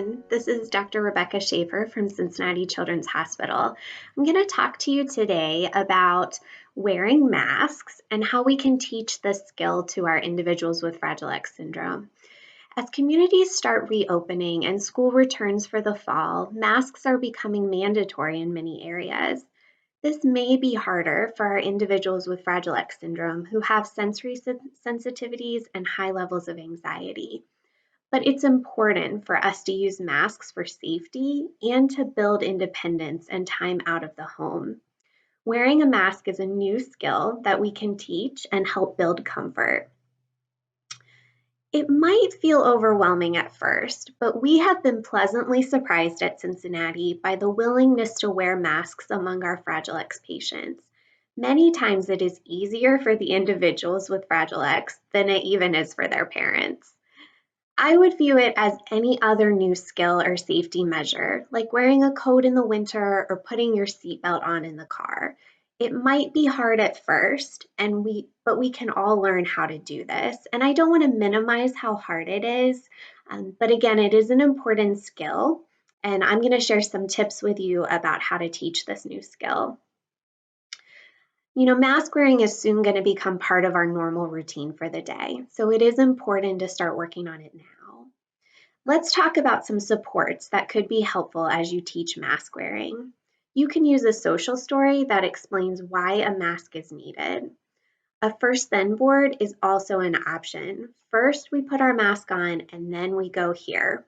everyone. This is Dr. Rebecca Shaffer from Cincinnati Children's Hospital. I'm going to talk to you today about wearing masks and how we can teach this skill to our individuals with Fragile X syndrome. As communities start reopening and school returns for the fall, masks are becoming mandatory in many areas. This may be harder for our individuals with Fragile X syndrome who have sensory sensitivities and high levels of anxiety. But it's important for us to use masks for safety and to build independence and time out of the home. Wearing a mask is a new skill that we can teach and help build comfort. It might feel overwhelming at first, but we have been pleasantly surprised at Cincinnati by the willingness to wear masks among our Fragile X patients. Many times it is easier for the individuals with Fragile X than it even is for their parents. I would view it as any other new skill or safety measure, like wearing a coat in the winter or putting your seatbelt on in the car. It might be hard at first, but we can all learn how to do this. And I don't want to minimize how hard it is, but again, it is an important skill. And I'm going to share some tips with you about how to teach this new skill. Mask wearing is soon going to become part of our normal routine for the day, so it is important to start working on it now. Let's talk about some supports that could be helpful as you teach mask wearing. You can use a social story that explains why a mask is needed. A first then board is also an option. First, we put our mask on and then we go here.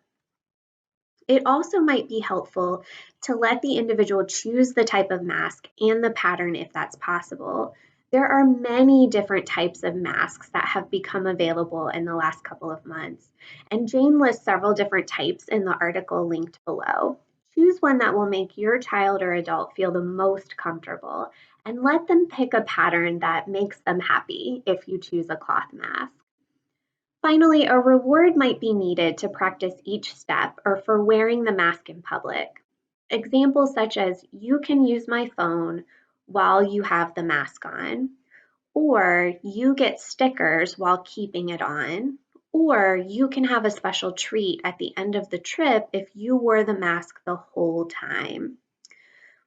It also might be helpful to let the individual choose the type of mask and the pattern if that's possible. There are many different types of masks that have become available in the last couple of months, and Jane lists several different types in the article linked below. Choose one that will make your child or adult feel the most comfortable, and let them pick a pattern that makes them happy if you choose a cloth mask. Finally, a reward might be needed to practice each step or for wearing the mask in public. Examples such as, you can use my phone while you have the mask on, or you get stickers while keeping it on, or you can have a special treat at the end of the trip if you wore the mask the whole time.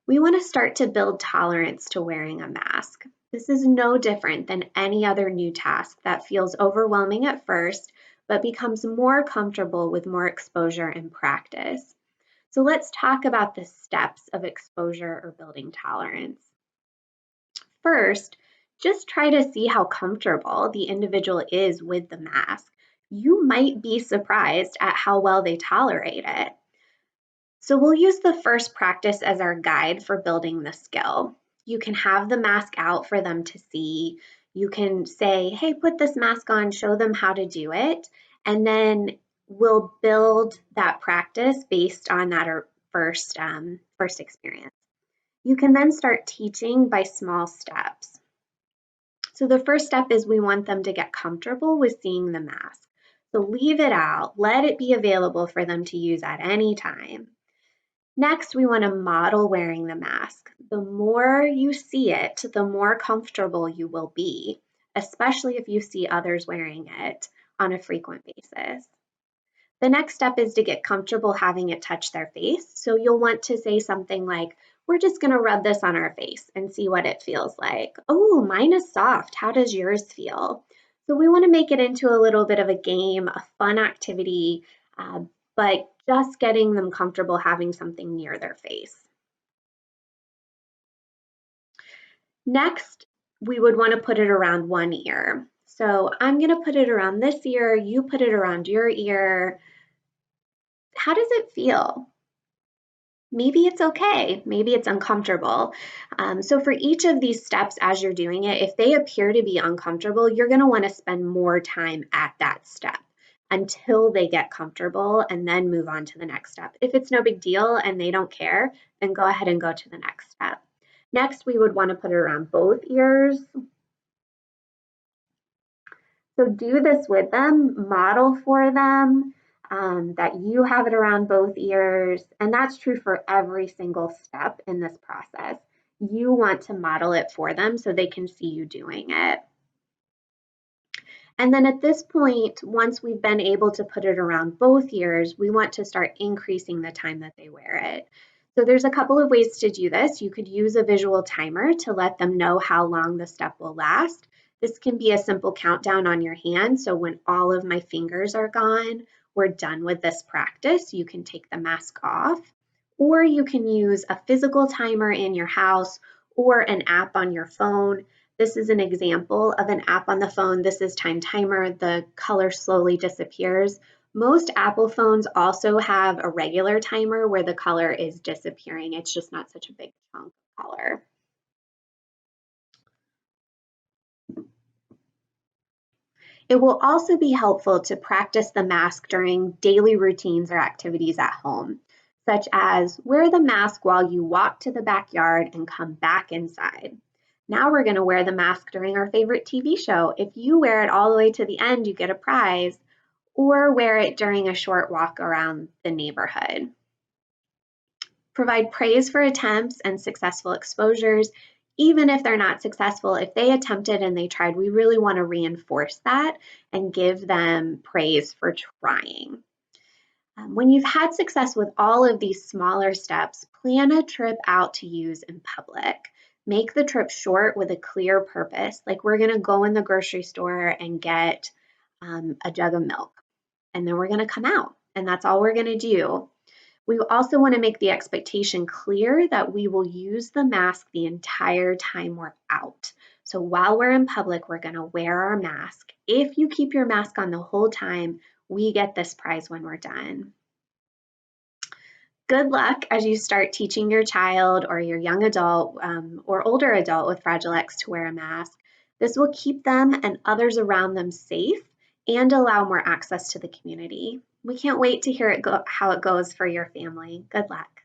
We want to start to build tolerance to wearing a mask. This is no different than any other new task that feels overwhelming at first, but becomes more comfortable with more exposure and practice. So let's talk about the steps of exposure or building tolerance. First, just try to see how comfortable the individual is with the mask. You might be surprised at how well they tolerate it. So we'll use the first practice as our guide for building the skill. You can have the mask out for them to see. You can say, hey, put this mask on, show them how to do it, and then we'll build that practice based on that first experience. You can then start teaching by small steps. So the first step is we want them to get comfortable with seeing the mask. So leave it out, let it be available for them to use at any time. Next, we want to model wearing the mask. The more you see it, the more comfortable you will be, especially if you see others wearing it on a frequent basis. The next step is to get comfortable having it touch their face. So you'll want to say something like, we're just going to rub this on our face and see what it feels like. Oh, mine is soft. How does yours feel? So we want to make it into a little bit of a game, a fun activity, but just getting them comfortable having something near their face. Next, we would want to put it around one ear. So I'm going to put it around this ear, you put it around your ear. How does it feel? Maybe it's okay, maybe it's uncomfortable. So for each of these steps as you're doing it, if they appear to be uncomfortable, you're going to want to spend more time at that step until they get comfortable and then move on to the next step. If it's no big deal and they don't care, then go ahead and go to the next step. Next, we would want to put it around both ears. So do this with them, model for them that you have it around both ears, and that's true for every single step in this process. You want to model it for them so they can see you doing it. And then at this point, once we've been able to put it around both ears, we want to start increasing the time that they wear it. So there's a couple of ways to do this. You could use a visual timer to let them know how long the step will last. This can be a simple countdown on your hand. So when all of my fingers are gone, we're done with this practice. You can take the mask off, or you can use a physical timer in your house or an app on your phone. This is an example of an app on the phone. This is Time Timer. The color slowly disappears. Most Apple phones also have a regular timer where the color is disappearing. It's just not such a big chunk of color. It will also be helpful to practice the mask during daily routines or activities at home, such as wear the mask while you walk to the backyard and come back inside. Now we're going to wear the mask during our favorite TV show. If you wear it all the way to the end, you get a prize, or wear it during a short walk around the neighborhood. Provide praise for attempts and successful exposures. Even if they're not successful, if they attempted and they tried, we really want to reinforce that and give them praise for trying. When you've had success with all of these smaller steps, plan a trip out to use in public. Make the trip short with a clear purpose, like we're going to go in the grocery store and get a jug of milk, and then we're going to come out, and that's all we're going to do. We also want to make the expectation clear that we will use the mask the entire time we're out. So while we're in public, we're going to wear our mask. If you keep your mask on the whole time, we get this prize when we're done. Good luck as you start teaching your child or your young adult or older adult with Fragile X to wear a mask. This will keep them and others around them safe and allow more access to the community. We can't wait to hear how it goes for your family. Good luck.